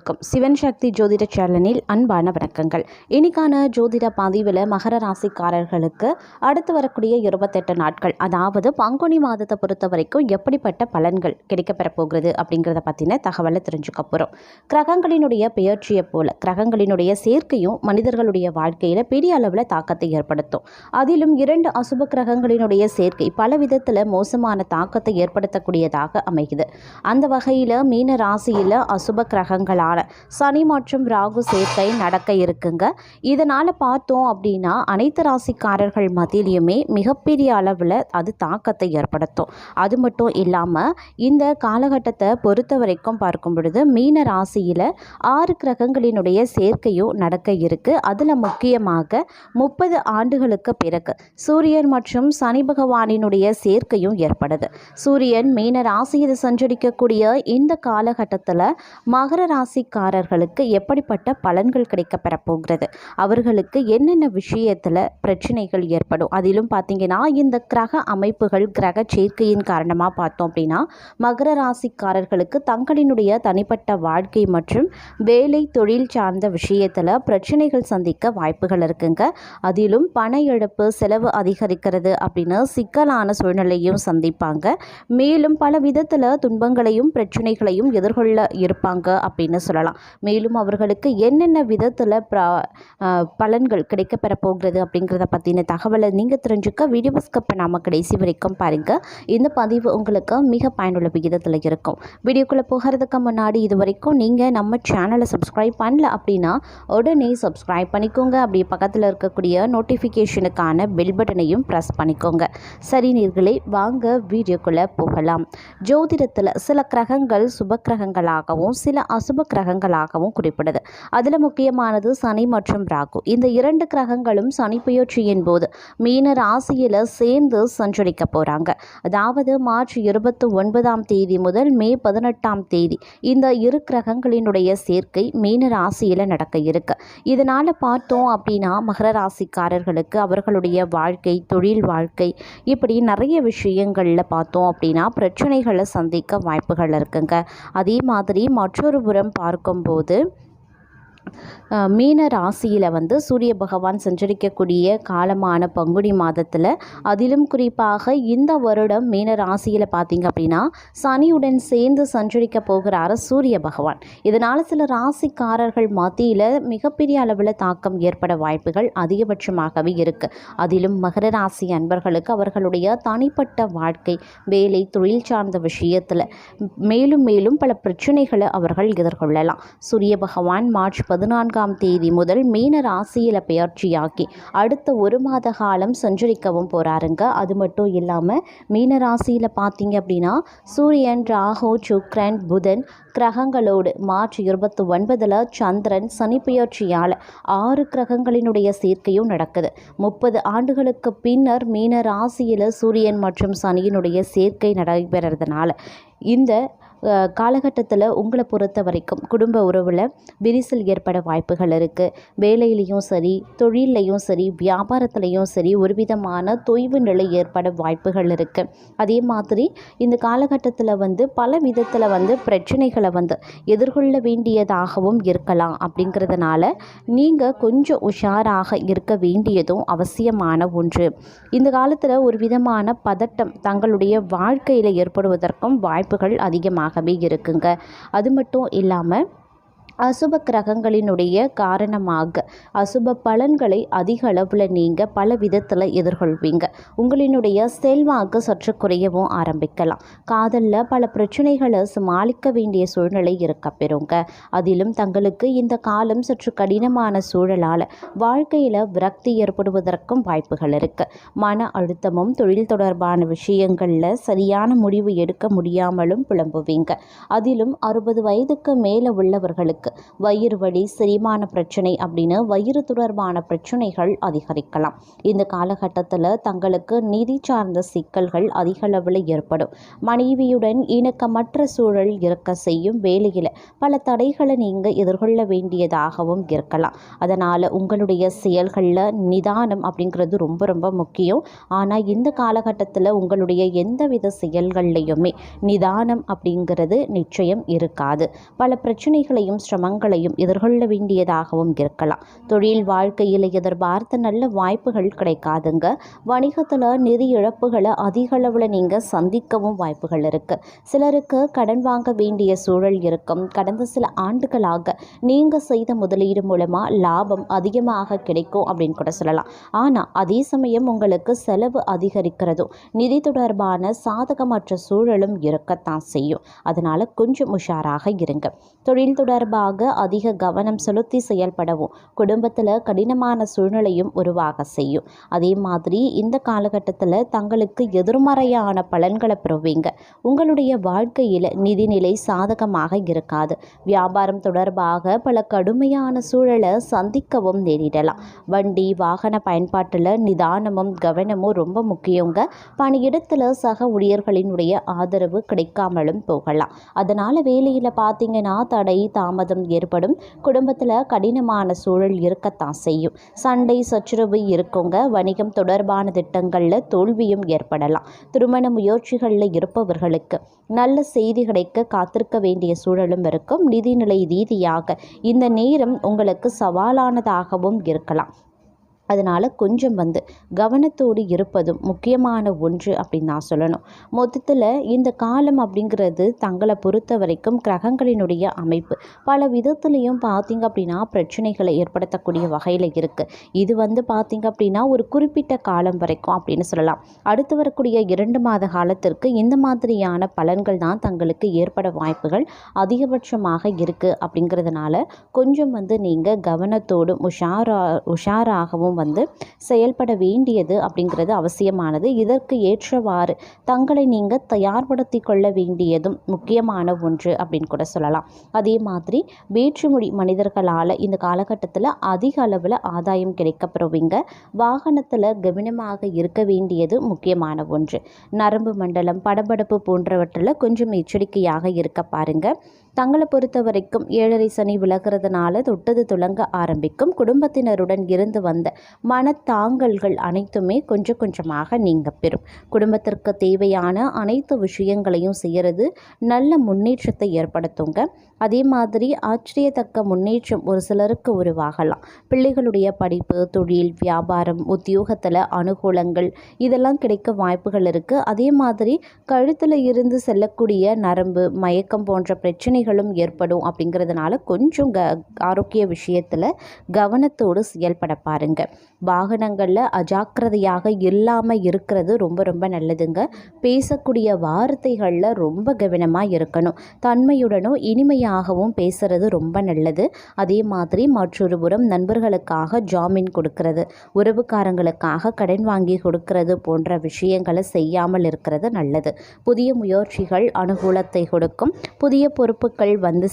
அனைவருக்கும் சிவன் சக்தி ஜோதிட சேனலில் அன்பான வணக்கங்கள். இன்னைக்கான ஜோதிட பதிவில் மகர ராசிக்காரர்களுக்கு அடுத்து வரக்கூடிய 28 நாட்கள், அதாவது பங்குனி மாதத்தை பொறுத்த வரைக்கும் எப்படிப்பட்ட பலன்கள் கிடைக்கப்பெற போகிறது அப்படிங்கிறத பற்றின தகவலை தெரிஞ்சுக்க போகிறோம். கிரகங்களினுடைய பெயர்ச்சியை போல கிரகங்களினுடைய சேர்க்கையும் மனிதர்களுடைய வாழ்க்கையில் பெரிய அளவில் தாக்கத்தை ஏற்படுத்தும். அதிலும் 2 அசுப கிரகங்களினுடைய சேர்க்கை பல விதத்தில் மோசமான தாக்கத்தை ஏற்படுத்தக்கூடியதாக அமைகிறது. அந்த வகையில் மீன ராசியில் அசுப கிரகங்களான சனி மற்றும் ராகு சேர்க்கை நடக்க இருக்குங்க. இதனால் பார்த்தோம் அப்படின்னா அனைத்து ராசிக்காரர்கள் மத்தியிலையுமே மிகப்பெரிய அளவில் அது தாக்கத்தை ஏற்படுத்தும். அது மட்டும் இல்லாமல் இந்த காலகட்டத்தை பொறுத்த வரைக்கும் பார்க்கும் பொழுது மீன ராசியில் 6 கிரகங்களினுடைய சேர்க்கையும் நடக்க இருக்கு. அதில் முக்கியமாக 30 ஆண்டுகளுக்கு பிறகு சூரியன் மற்றும் சனி பகவானினுடைய சேர்க்கையும் ஏற்படுது. சூரியன் மீன ராசியில் சஞ்சரிக்கக்கூடிய இந்த காலகட்டத்தில் மகர ராசிக்காரர்களுக்கு எப்படிப்பட்ட பலன்கள் கிடைக்கப்பெற போகிறது, அவர்களுக்கு என்னென்ன விஷயத்தில் பிரச்சனைகள் ஏற்படும், அதிலும் பார்த்தீங்கன்னா இந்த கிரக அமைப்புகள் கிரக சேர்க்கையின் காரணமாக பார்த்தோம் அப்படின்னா மகர ராசிக்காரர்களுக்கு தங்களினுடைய தனிப்பட்ட வாழ்க்கை மற்றும் வேலை தொழில் சார்ந்த விஷயத்தில் பிரச்சனைகள் சந்திக்க வாய்ப்புகள் இருக்குங்க. அதிலும் பண இழப்பு, செலவு அதிகரிக்கிறது அப்படின்னு சிக்கலான சூழ்நிலையும் சந்திப்பாங்க. மேலும் பல விதத்தில் துன்பங்களையும் பிரச்சனைகளையும் எதிர்கொள்ள இருப்பாங்க அப்படின்னு சொல்லலாம். மேலும் அவர்களுக்கு என்னென்ன விதத்தில் பலன்கள் கிடைக்கப்பெற போகிறது அப்படிங்கிறத பற்றின தகவலை நீங்கள் தெரிஞ்சுக்க வீடியோ ஸ்கிப் பண்ணாமல் கடைசி வரைக்கும் பாருங்கள். இந்த பதிவு உங்களுக்கு மிக பயனுள்ள விகிதத்தில் இருக்கும். வீடியோக்குள்ளே போகிறதுக்கு முன்னாடி இது வரைக்கும் நீங்கள் நம்ம சேனலை சப்ஸ்கிரைப் பண்ணல அப்படின்னா உடனே சப்ஸ்கிரைப் பண்ணிக்கோங்க. அப்படியே பக்கத்தில் இருக்கக்கூடிய நோட்டிஃபிகேஷனுக்கான பெல் பட்டனையும் ப்ரெஸ் பண்ணிக்கோங்க. சரி நேயர்களே, வாங்க வீடியோக்குள்ளே போகலாம். ஜோதிடத்தில் சில கிரகங்கள் சுப கிரகங்களாகவும் சில அசுப கிரகங்களாகவும் குறிப்பிடுது. அதில் முக்கியமானது சனி மற்றும் ராகு. இந்த 2 கிரகங்களும் சனி பெயர்ச்சியின் போது மீன ராசியில் சேர்ந்து சஞ்சரிக்க போகிறாங்க. அதாவது மார்ச் 29ஆம் தேதி முதல் மே 18ஆம் தேதி இந்த 2 கிரகங்களினுடைய சேர்க்கை மீன ராசியில் நடக்க இருக்கு. இதனால் பார்த்தோம் அப்படின்னா மகர ராசிக்காரர்களுக்கு அவர்களுடைய வாழ்க்கை, தொழில் வாழ்க்கை, இப்படி நிறைய விஷயங்களில் பார்த்தோம் அப்படின்னா பிரச்சனைகளை சந்திக்க வாய்ப்புகள் இருக்குங்க. அதே மாதிரி மற்றொரு புறம் பார்க்கும்போது மீன ராசியில் சூரிய பகவான் சஞ்சரிக்கக்கூடிய காலமான பங்குனி மாதத்தில், அதிலும் குறிப்பாக இந்த வருடம் மீன ராசியில் பார்த்தீங்க அப்படின்னா சனியுடன் சேர்ந்து சஞ்சரிக்க போகிறார் சூரிய பகவான். இதனால் சில ராசிக்காரர்கள் மத்தியில் மிகப்பெரிய அளவில் தாக்கம் ஏற்பட வாய்ப்புகள் அதிகபட்சமாகவே இருக்குது. அதிலும் மகர ராசி அன்பர்களுக்கு அவர்களுடைய தனிப்பட்ட வாழ்க்கை, வேலை, தொழில் சார்ந்த விஷயத்தில் மேலும் மேலும் பல பிரச்சனைகளை அவர்கள் எதிர்கொள்ளலாம். சூரிய பகவான் மார்ச் 14ஆம் தேதி முதல் மீன ராசியில் பெயர்ச்சியாக்கி அடுத்த 1 மாத காலம் சஞ்சரிக்கவும் போகிறாருங்க. அது மட்டும் இல்லாமல் மீன ராசியில் பார்த்தீங்க அப்படின்னா சூரியன், ராகு, சுக்கிரன், புதன் கிரகங்களோடு மார்ச் 29 சந்திரன் சனி பெயர்ச்சியால் 6 கிரகங்களினுடைய சேர்க்கையும் நடக்குது. 30 ஆண்டுகளுக்கு பின்னர் மீன ராசியில் சூரியன் மற்றும் சனியினுடைய சேர்க்கை நடைபெறதுனால இந்த காலகட்டத்தில் உங்களை பொறுத்த வரைக்கும் குடும்ப உறவில் விரிசல் ஏற்பட வாய்ப்புகள் இருக்குது. வேலையிலையும் சரி, தொழிலையும் சரி, வியாபாரத்துலேயும் சரி ஒரு விதமான தொய்வு நிலை ஏற்பட வாய்ப்புகள் இருக்குது. அதே மாதிரி இந்த காலகட்டத்தில் பல விதத்தில் பிரச்சனைகளை எதிர்கொள்ள வேண்டியதாகவும் இருக்கலாம். அப்படிங்கிறதுனால நீங்கள் கொஞ்சம் உஷாராக இருக்க வேண்டியதும் அவசியமான ஒன்று. இந்த காலத்தில் ஒரு விதமான பதட்டம் தங்களுடைய வாழ்க்கையில் ஏற்படுவதற்கும் வாய்ப்புகள் அதிகமாகவே இருக்குங்க. அது மட்டும் இல்லாமல் அசுப கிரகங்களினுடைய காரணமாக அசுப பலன்களை அதிக அளவில் நீங்கள் பல விதத்தில் எதிர்கொள்வீங்க. உங்களினுடைய செல்வாக்கு சற்று குறையவும் ஆரம்பிக்கலாம். காதலில் பல பிரச்சனைகளை சமாளிக்க வேண்டிய சூழ்நிலை இருக்க பெறுங்க. அதிலும் தங்களுக்கு இந்த காலம் சற்று கடினமான சூழலால் வாழ்க்கையில் விரக்தி ஏற்படுவதற்கும் வாய்ப்புகள் இருக்குது. மன அழுத்தமும் தொழில் தொடர்பான விஷயங்களில் சரியான முடிவு எடுக்க முடியாமலும் புலம்புவீங்க. அதிலும் 60 வயதுக்கு மேலே உள்ளவர்களுக்கு வயிறு வலி, செரிமான பிரச்சனை அப்படின்னு வயிறு தொடர்பான பிரச்சனைகள் அதிகரிக்கலாம். இந்த காலகட்டத்தில் தங்களுக்கு நிதி சார்ந்த சிக்கல்கள் அதிக அளவில் ஏற்படும். மனைவியுடன் இணக்கமற்ற சூழல் இருக்க செய்யும். வேலையில் பல தடைகளை நீங்கள் எதிர்கொள்ள வேண்டியதாகவும் இருக்கலாம். அதனால் உங்களுடைய செயல்களில் நிதானம் அப்படிங்கிறது ரொம்ப ரொம்ப முக்கியம். ஆனால் இந்த காலகட்டத்தில் உங்களுடைய எந்தவித செயல்கள்லையுமே நிதானம் அப்படிங்கிறது நிச்சயம் இருக்காது. பல பிரச்சனைகளையும் சிரமங்களையும் எதிர்கொள்ள வேண்டியதாகவும் இருக்கலாம். தொழில் வாழ்க்கையில் எதிர்பார்த்த நல்ல வாய்ப்புகள் கிடைக்காதுங்க. வணிகத்தில் நிதி இழப்புகளை அதிக அளவில் நீங்கள் சந்திக்கவும் வாய்ப்புகள் இருக்குது. சிலருக்கு கடன் வாங்க வேண்டிய சூழல் இருக்கும். கடந்த சில ஆண்டுகளாக நீங்கள் செய்த முதலீடு மூலமாக லாபம் அதிகமாக கிடைக்கும் அப்படின்னு கூட சொல்லலாம். ஆனால் அதே சமயம் உங்களுக்கு செலவு அதிகரிக்கிறதும் நிதி தொடர்பான சாதகமற்ற சூழலும் இருக்கத்தான் செய்யும். அதனால் கொஞ்சம் உஷாராக இருங்க. தொழில் தொடர்பாக அதிக கவனம் செலுத்தி செயல்படவும் குடும்பத்தில் கடினமான சூழ்நிலையும் உருவாக செய்யும். அதே மாதிரி இந்த காலகட்டத்தில் தங்களுக்கு எதிர்மறையான பலன்களை பெறுவீங்க. உங்களுடைய வாழ்க்கையில் நிதிநிலை சாதகமாக இருக்காது. வியாபாரம் தொடர்பாக பல கடுமையான சூழலை சந்திக்கவும் நேரிடலாம். வண்டி வாகன பயன்பாட்டில் நிதானமும் கவனமும் ரொம்ப முக்கியங்க. பணியிடத்தில் சக ஊழியர்களினுடைய ஆதரவு கிடைக்காமலும் போகலாம். அதனால் வேலையில் பார்த்தீங்கன்னா தடை தாமதம் ஏற்படும். குடும்பத்தில் கடினமான சூழல் இருக்கத்தான் செய்யும். சண்டை சச்சரவு இருக்குங்க. வணிகம் தொடர்பான திட்டங்களில் தோல்வியும் ஏற்படலாம். திருமண முயற்சிகளில் இருப்பவர்களுக்கு நல்ல செய்தி கிடைக்க காத்திருக்க வேண்டிய சூழலும் இருக்கும். நிதிநிலை ரீதியாக இந்த நேரம் உங்களுக்கு சவாலானதாகவும் இருக்கலாம். அதனால் கொஞ்சம் கவனத்தோடு இருப்பதும் முக்கியமான ஒன்று அப்படின்னு நான் சொல்லணும். மொத்தத்தில் இந்த காலம் அப்படிங்கிறது தங்களை பொறுத்த வரைக்கும் கிரகங்களினுடைய அமைப்பு பல விதத்துலேயும் பார்த்திங்க அப்படின்னா பிரச்சனைகளை ஏற்படுத்தக்கூடிய வகையில் இருக்குது. இது பார்த்திங்க அப்படின்னா ஒரு குறிப்பிட்ட காலம் வரைக்கும் அப்படின்னு சொல்லலாம். அடுத்து வரக்கூடிய 2 மாத காலத்திற்கு இந்த மாதிரியான பலன்கள் தான் தங்களுக்கு ஏற்பட வாய்ப்புகள் அதிகபட்சமாக இருக்குது. அப்படிங்கிறதுனால கொஞ்சம் நீங்கள் கவனத்தோடும் உஷாராகவும் செயல்பட வேண்டியது அப்படிங்கிறது அவசியமானது. இதற்கு ஏற்றவாறு தங்களை நீங்கள் தயார்படுத்தி கொள்ள வேண்டியதும் முக்கியமான ஒன்று அப்படின்னு கூட சொல்லலாம். அதே மாதிரி வேற்றுமொழி மனிதர்களால் இந்த காலகட்டத்தில் அதிக அளவில் ஆதாயம் கிடைக்கப்பெறுவீங்க. வாகனத்தில் கவனமாக இருக்க வேண்டியது முக்கியமான ஒன்று. நரம்பு மண்டலம் படபடப்பு போன்றவற்றில் கொஞ்சம் எச்சரிக்கையாக இருக்க பாருங்க. தங்களை பொறுத்த வரைக்கும் 7.5 சனி விலகிறதுனால தொட்டது துலங்க ஆரம்பிக்கும். குடும்பத்தினருடன் இருந்து வந்த மனத்தாங்கல்கள் அனைத்துமே கொஞ்சம் கொஞ்சமாக நீங்க பெறும். குடும்பத்திற்கு தேவையான அனைத்து விஷயங்களையும் செய்கிறது நல்ல முன்னேற்றத்தை ஏற்படுத்துங்க. அதே மாதிரி ஆச்சரியத்தக்க முன்னேற்றம் ஒரு சிலருக்கு உருவாகலாம். பிள்ளைகளுடைய படிப்பு, தொழில், வியாபாரம், உத்தியோகத்தில் அனுகூலங்கள் இதெல்லாம் கிடைக்க வாய்ப்புகள் இருக்குது. அதே மாதிரி கழுத்தில் இருந்து செல்லக்கூடிய நரம்பு மயக்கம் போன்ற பிரச்சனைகளும் ஏற்படும். அப்படிங்கிறதுனால கொஞ்சம் ஆரோக்கிய விஷயத்தில் கவனத்தோடு செயல்பட பாருங்க. வாகனங்களில் அஜாக்கிரதையாக இல்லாமல் இருக்கிறது ரொம்ப ரொம்ப நல்லதுங்க. பேசக்கூடிய வார்த்தைகளில் ரொம்ப கவனமாக இருக்கணும். தன்மையுடனும் இனிமையாகவும் பேசுறது ரொம்ப நல்லது. அதே மாதிரி மற்றொரு புறம் நண்பர்களுக்காக ஜாமீன் கொடுக்கறது, உறவுக்காரங்களுக்காக கடன் வாங்கி கொடுக்கறது போன்ற விஷயங்களை செய்யாமல் இருக்கிறது நல்லது. புதிய முயற்சிகள் அனுகூலத்தை கொடுக்கும். புதிய பொறுப்புகள்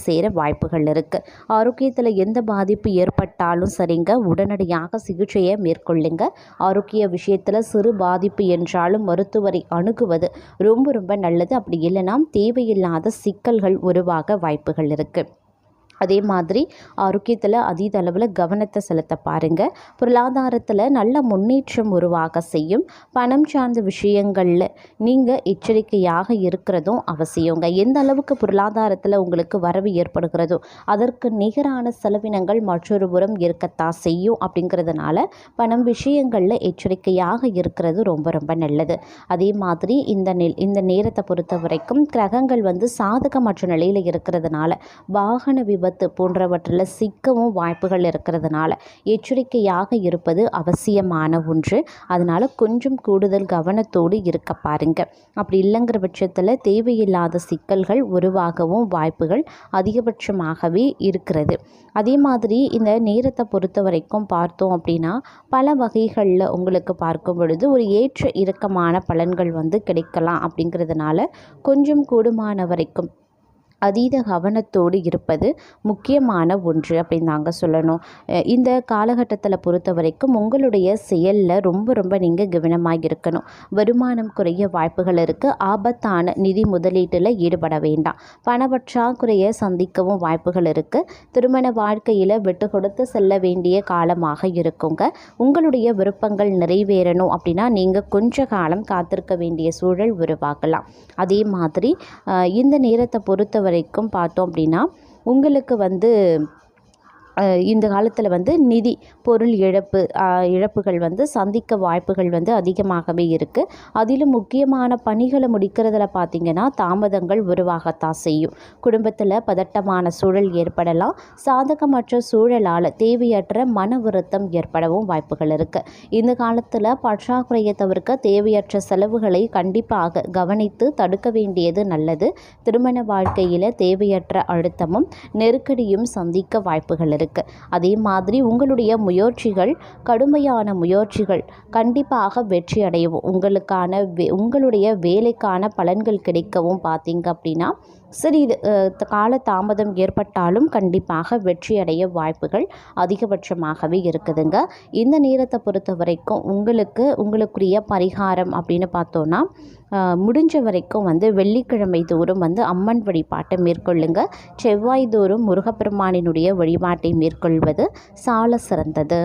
சேர வாய்ப்புகள் இருக்கு. ஆரோக்கியத்தில் எந்த பாதிப்பு ஏற்பட்டாலும் சரிங்க, உடனடியாக சிகிச்சையை மேற்கொள்ளுங்க. ஆரோக்கிய விஷயத்தில் சிறு பாதிப்பு என்றாலும் மருத்துவரை அணுகுவது ரொம்ப ரொம்ப நல்லது. அப்படி இல்லைனா தேவையில்லாத சிக்கல்கள் உருவாக வாய்ப்புகள் இருக்குது. அதே மாதிரி ஆரோக்கியத்தில் அதீத அளவில் கவனத்தை செலுத்த பாருங்கள். பொருளாதாரத்தில் நல்ல முன்னேற்றம் உருவாக செய்யும். பணம் சார்ந்த விஷயங்களில் நீங்கள் எச்சரிக்கையாக இருக்கிறதும் அவசியங்க. எந்த அளவுக்கு பொருளாதாரத்தில் உங்களுக்கு வரவு ஏற்படுகிறதோ அதற்கு நிகரான செலவினங்கள் மற்றொரு புறம் இருக்கத்தான் செய்யும். அப்படிங்கிறதுனால பணம் விஷயங்களில் எச்சரிக்கையாக இருக்கிறது ரொம்ப ரொம்ப நல்லது. அதே மாதிரி இந்த நேரத்தை பொறுத்த வரைக்கும் கிரகங்கள் சாதகமற்ற நிலையில் இருக்கிறதுனால வாகன விபத்து போன்றவற்றில் சிக்கவும் வாய்ப்புகள் இருக்கிறதுனால எச்சரிக்கையாக இருப்பது அவசியமான ஒன்று. அதனால் கொஞ்சம் கூடுதல் கவனத்தோடு இருக்க பாருங்க. அப்படி இல்லைங்கிற பட்சத்தில் தேவையில்லாத சிக்கல்கள் உருவாகவும் வாய்ப்புகள் அதிகபட்சமாகவே இருக்கிறது. அதே மாதிரி இந்த நேரத்தை பொறுத்த வரைக்கும் பார்த்தோம் அப்படின்னா பல வகைகளில் உங்களுக்கு பார்க்கும் பொழுது ஒரு ஏற்ற இறக்கமான பலன்கள் கிடைக்கலாம். அப்படிங்கிறதுனால கொஞ்சம் கூடுமான வரைக்கும் அதீத கவனத்தோடு இருப்பது முக்கியமான ஒன்று அப்படின்னு நாங்கள் சொல்லணும். இந்த காலகட்டத்தில் பொறுத்த வரைக்கும் உங்களுடைய செயலில் ரொம்ப ரொம்ப நீங்கள் கவனமாக இருக்கணும். வருமானம் குறைய வாய்ப்புகள் இருக்குது. ஆபத்தான நிதி முதலீட்டில் ஈடுபட வேண்டாம். பணப்பற்றாக்குறையை சந்திக்கவும் வாய்ப்புகள் இருக்குது. திருமண வாழ்க்கையில் விட்டு கொடுத்து செல்ல வேண்டிய காலமாக இருக்குங்க. உங்களுடைய விருப்பங்கள் நிறைவேறணும் அப்படின்னா நீங்கள் கொஞ்ச காலம் காத்திருக்க வேண்டிய சூழல் உருவாகலாம். அதே மாதிரி இந்த நேரத்தை பொறுத்த வரைக்கும் பார்த்தோம் அப்படின்னா உங்களுக்கு வந்து இந்த காலத்தில் வந்து நிதி பொருள் இழப்புகள் வந்து சந்திக்க வாய்ப்புகள் வந்து அதிகமாகவே இருக்குது. அதிலும் முக்கியமான பணிகளை முடிக்கிறதுல பார்த்திங்கன்னா தாமதங்கள் உருவாகத்தான் செய்யும். குடும்பத்தில் பதட்டமான சூழல் ஏற்படலாம். சாதகமற்ற சூழலால் தேவையற்ற மன வருத்தம் ஏற்படவும் வாய்ப்புகள் இருக்குது. இந்த காலத்தில் பற்றாக்குறையை தவிர்க்க தேவையற்ற செலவுகளை கண்டிப்பாக கவனித்து தடுக்க வேண்டியது நல்லது. திருமண வாழ்க்கையில் தேவையற்ற அழுத்தமும் நெருக்கடியும் சந்திக்க வாய்ப்புகள் இருக்குது. அதே மாதிரி உங்களுடைய கடுமையான முயற்சிகள் கண்டிப்பாக வெற்றி அடையவும் உங்களுடைய வேலைக்கான பலன்கள் கிடைக்கவும் பார்த்தீங்க அப்படின்னா சிறிது கால தாமதம் ஏற்பட்டாலும் கண்டிப்பாக வெற்றி அடைய வாய்ப்புகள் அதிகபட்சமாகவே இருக்குதுங்க. இந்த நேரத்தை பொறுத்த வரைக்கும் உங்களுக்குரிய பரிகாரம் அப்படின்னு பார்த்தோன்னா முடிஞ்ச வரைக்கும் வந்து வெள்ளிக்கிழமை தோறும் வந்து அம்மன் வழிபாட்டை மேற்கொள்ளுங்க. செவ்வாய் தோறும் முருகப்பெருமானினுடைய வழிபாட்டை மேற்கொள்வது சால சிறந்தது.